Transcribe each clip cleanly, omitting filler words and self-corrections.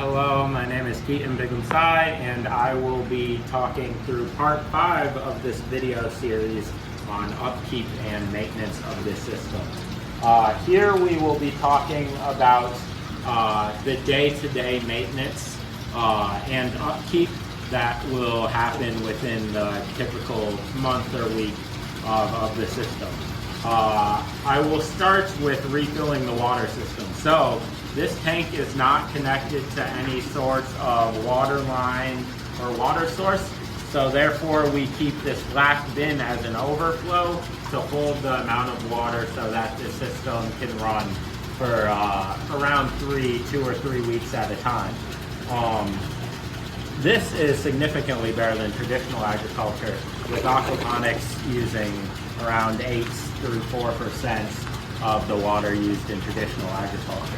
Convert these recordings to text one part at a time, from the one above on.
Hello, my name is Bigham-Tsai, and I will be talking through part 5 of this video series on upkeep and maintenance of this system. Here we will be talking about the day-to-day maintenance and upkeep that will happen within the typical month or week of the system. I will start with refilling the water system. So this tank is not connected to any sort of water line or water source, so therefore we keep this black bin as an overflow to hold the amount of water so that the system can run for around 2 or 3 weeks at a time. This is significantly better than traditional agriculture, with aquaponics using around 8 through 4% of the water used in traditional agriculture.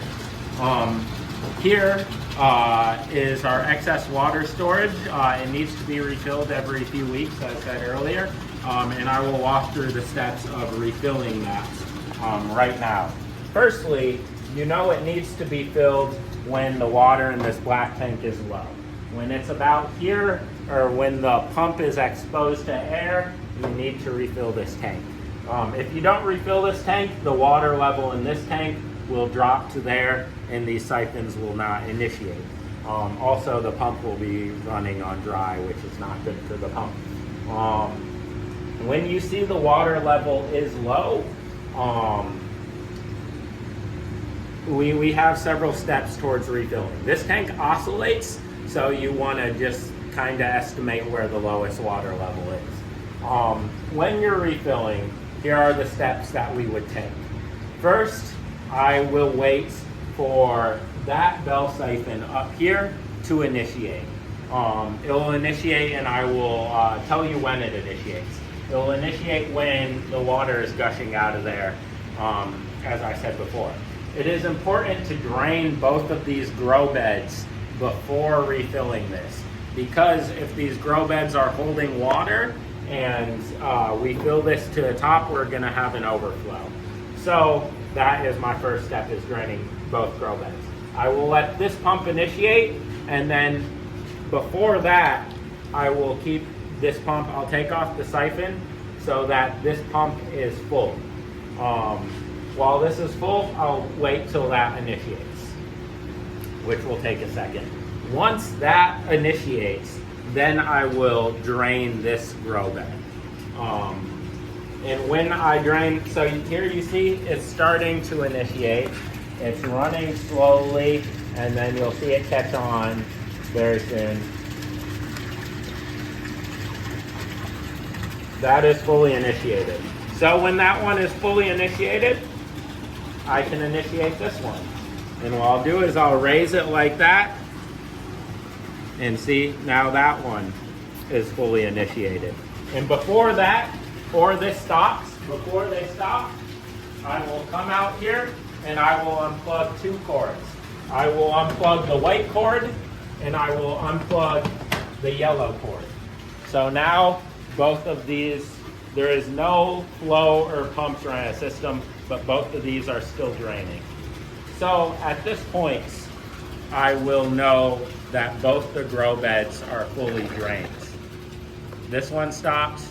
Here is our excess water storage. It needs to be refilled every few weeks, as I said earlier, and I will walk through the steps of refilling that right now. Firstly, you know it needs to be filled when the water in this black tank is low. When it's about here, or when the pump is exposed to air, you need to refill this tank. If you don't refill this tank, the water level in this tank will drop to there and these siphons will not initiate. Also, the pump will be running on dry, which is not good for the pump. When you see the water level is low, we have several steps towards refilling. This tank oscillates, so you want to just kind of estimate where the lowest water level is. When you're refilling, here are the steps that we would take. First, I will wait for that bell siphon up here to initiate. It will initiate, and I will tell you when it initiates. It will initiate when the water is gushing out of there, as I said before. It is important to drain both of these grow beds before refilling this, because if these grow beds are holding water and we fill this to the top, we're going to have an overflow. So that is my first step, is draining both grow beds. I will let this pump initiate, and then before that, I will keep this pump, I'll take off the siphon so that this pump is full. While this is full, I'll wait till that initiates, which will take a second. Once that initiates, then I will drain this grow bed. And when I drain, so here you see it's starting to initiate. It's running slowly, and then you'll see it catch on very soon. That is fully initiated. So when that one is fully initiated, I can initiate this one. And what I'll do is I'll raise it like that, and see, now that one is fully initiated. And before that, or this stops, before they stop, I will come out here and I will unplug 2 cords. I will unplug the white cord and I will unplug the yellow cord. So now both of these, there is no flow or pumps running the system, but both of these are still draining. So at this point, I will know that both the grow beds are fully drained. This one stopped.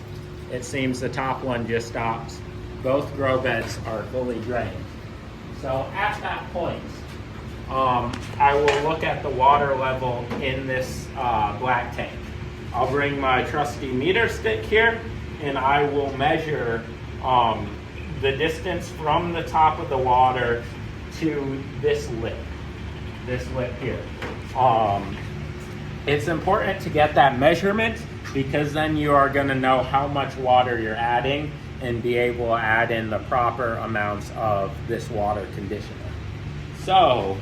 It seems the top one just stopped. Both grow beds are fully drained. So at that point, I will look at the water level in this black tank. I'll bring my trusty meter stick here, and I will measure the distance from the top of the water to this lip here. It's important to get that measurement, because then you are going to know how much water you're adding and be able to add in the proper amounts of this water conditioner. So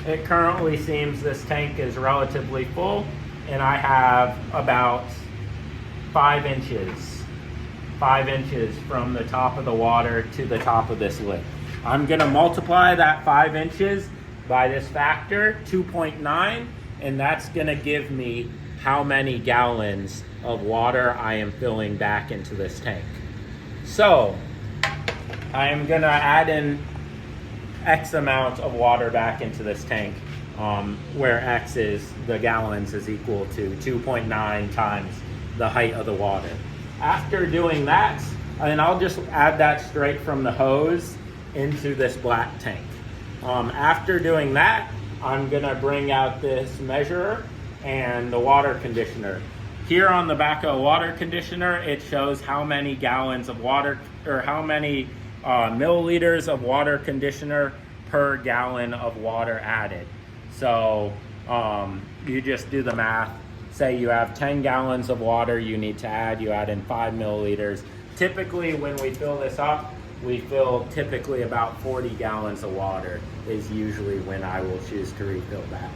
it currently seems this tank is relatively full, and I have about 5 inches from the top of the water to the top of this lip. I'm going to multiply that 5 inches by this factor, 2.9, and that's going to give me how many gallons of water I am filling back into this tank. So I am going to add in X amount of water back into this tank, where X is, the gallons is equal to 2.9 times the height of the water. After doing that, and I'll just add that straight from the hose into this black tank. After doing that, I'm gonna bring out this measurer and the water conditioner. Here on the back of a water conditioner, it shows how many gallons of water, or how many milliliters of water conditioner per gallon of water added. So you just do the math. Say you have 10 gallons of water you need to add, you add in 5 milliliters. Typically when we fill this up, we fill typically about 40 gallons of water is usually when I will choose to refill that.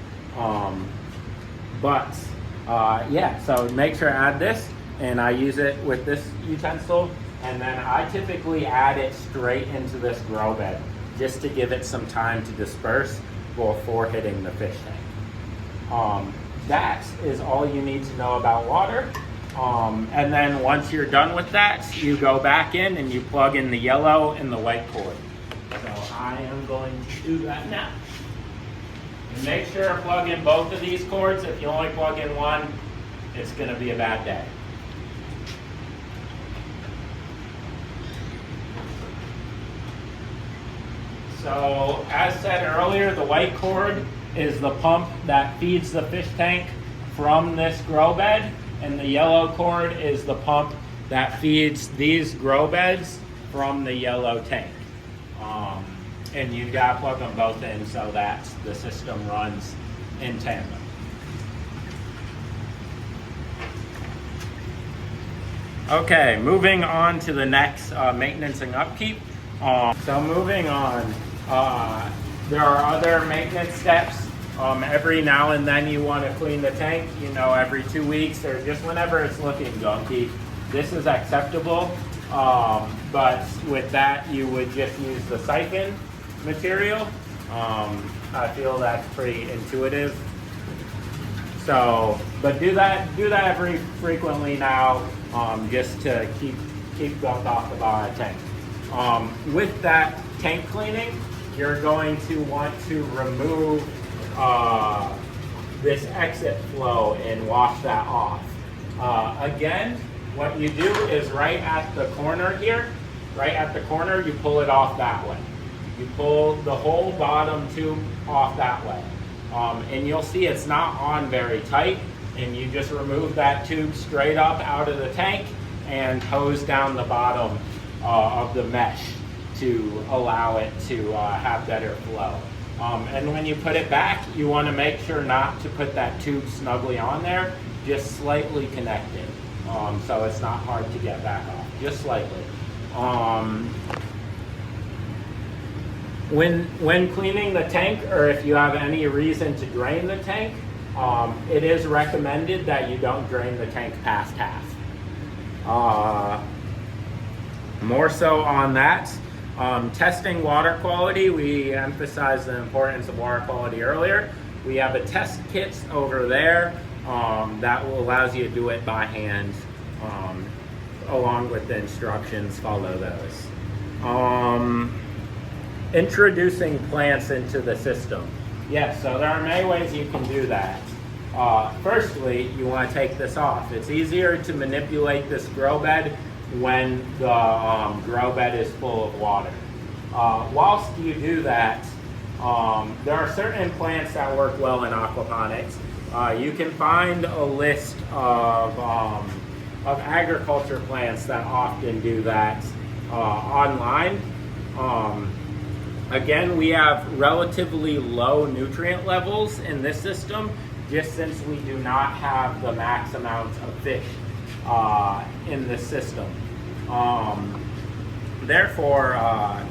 Yeah, so make sure to add this, and I use it with this utensil, and then I typically add it straight into this grow bed just to give it some time to disperse before hitting the fish tank. That is all you need to know about water. And then once you're done with that, you go back in and you plug in the yellow and the white cord. So I am going to do that now. And make sure to plug in both of these cords. If you only plug in one, it's going to be a bad day. So as said earlier, the white cord is the pump that feeds the fish tank from this grow bed, and the yellow cord is the pump that feeds these grow beds from the yellow tank. And you've got to plug them both in so that the system runs in tandem. Okay, moving on to the next maintenance and upkeep. So moving on, there are other maintenance steps. Every now and then you want to clean the tank, every 2 weeks or just whenever it's looking gunky. This is acceptable, but with that you would just use the siphon material. I feel that's pretty intuitive. So, but do that every frequently now, just to keep gunk off the bottom of the tank. With that tank cleaning, you're going to want to remove this exit flow and wash that off. Again, what you do is right at the corner here, you pull it off that way. You pull the whole bottom tube off that way. And you'll see it's not on very tight, and you just remove that tube straight up out of the tank and hose down the bottom of the mesh to allow it to have better flow. And when you put it back, you want to make sure not to put that tube snugly on there, just slightly connected, so it's not hard to get back off, just slightly. When cleaning the tank, or if you have any reason to drain the tank, it is recommended that you don't drain the tank past half. More so on that, testing water quality, we emphasized the importance of water quality earlier. We have a test kit over there that allows you to do it by hand, along with the instructions. Follow those. Introducing plants into the system. Yes, so there are many ways you can do that. Firstly, you want to take this off. It's easier to manipulate this grow bed when the grow bed is full of water. Whilst you do that, there are certain plants that work well in aquaponics. You can find a list of agriculture plants that often do that online. Again, we have relatively low nutrient levels in this system, just since we do not have the max amount of fish in this system. Therefore,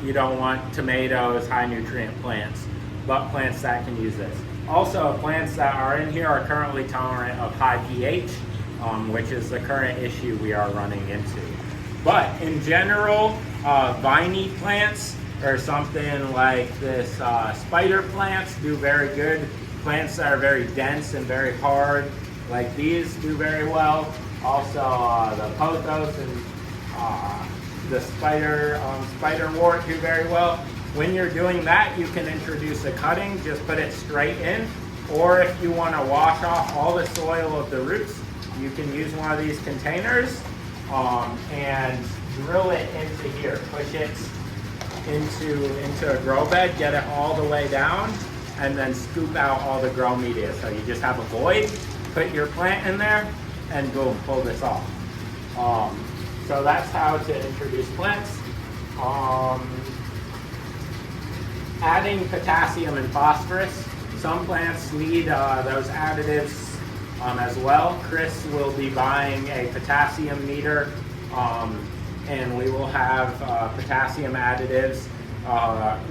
you don't want tomatoes, high nutrient plants, but plants that can use this. Also, plants that are in here are currently tolerant of high pH, which is the current issue we are running into. But in general, viney plants, or something like this spider plants, do very good. Plants that are very dense and very hard, like these, do very well. Also, the pothos and the spiderwort do very well. When you're doing that, you can introduce a cutting. Just put it straight in Or if you want to wash off all the soil of the roots, you can use one of these containers and drill it into here. Push it into a grow bed, get it all the way down, and then scoop out all the grow media. So you just have a void, put your plant in there, and boom, pull this off. So that's how to introduce plants. Adding potassium and phosphorus. Some plants need those additives as well. Chris will be buying a potassium meter, and we will have potassium additives.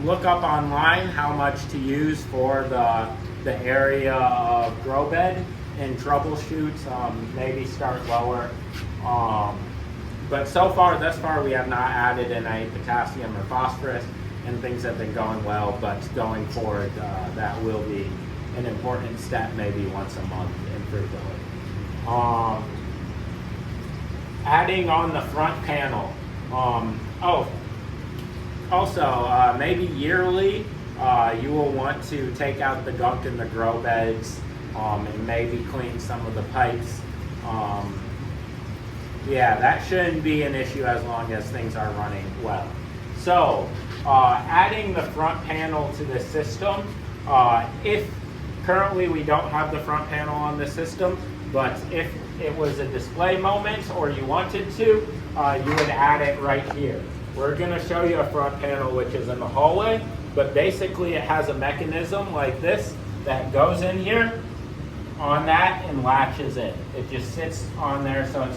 Look up online how much to use for the area of grow bed and troubleshoot. Maybe start lower. But thus far, we have not added in any potassium or phosphorus, and things have been going well. But going forward, that will be an important step, maybe once a month in fertility. Adding on the front panel. Also, maybe yearly, you will want to take out the gunk in the grow beds and maybe clean some of the pipes. Yeah, that shouldn't be an issue as long as things are running well. So, adding the front panel to the system, if currently we don't have the front panel on the system, but if it was a display moment or you wanted to, you would add it right here. We're going to show you a front panel which is in the hallway, but basically it has a mechanism like this that goes in here on that and latches in. It just sits on there, so it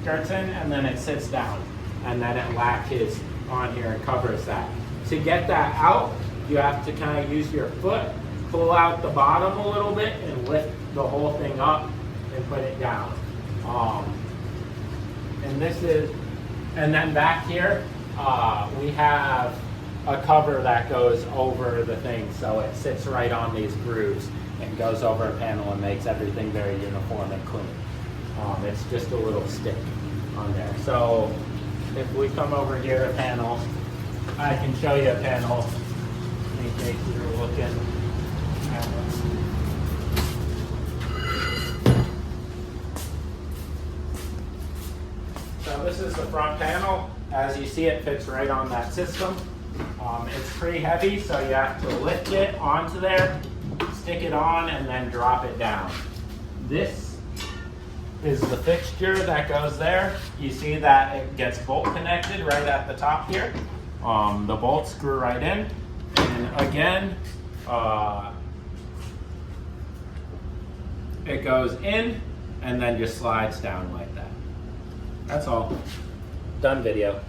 starts in and then it sits down, and then it latches on here and covers that. To get that out, you have to kind of use your foot, pull out the bottom a little bit and lift the whole thing up and put it down. And then back here, we have a cover that goes over the thing, so it sits right on these grooves and goes over a panel and makes everything very uniform and clean. It's just a little stick on there. So if we come over here to panel, I can show you a panel in case you're looking at it. So this is the front panel. As you see, it fits right on that system. It's pretty heavy, so you have to lift it onto there, stick it on, and then drop it down. This is the fixture that goes there. You see that it gets bolt connected right at the top here. The bolts screw right in, and again, it goes in and then just slides down like that. That's all. Done video.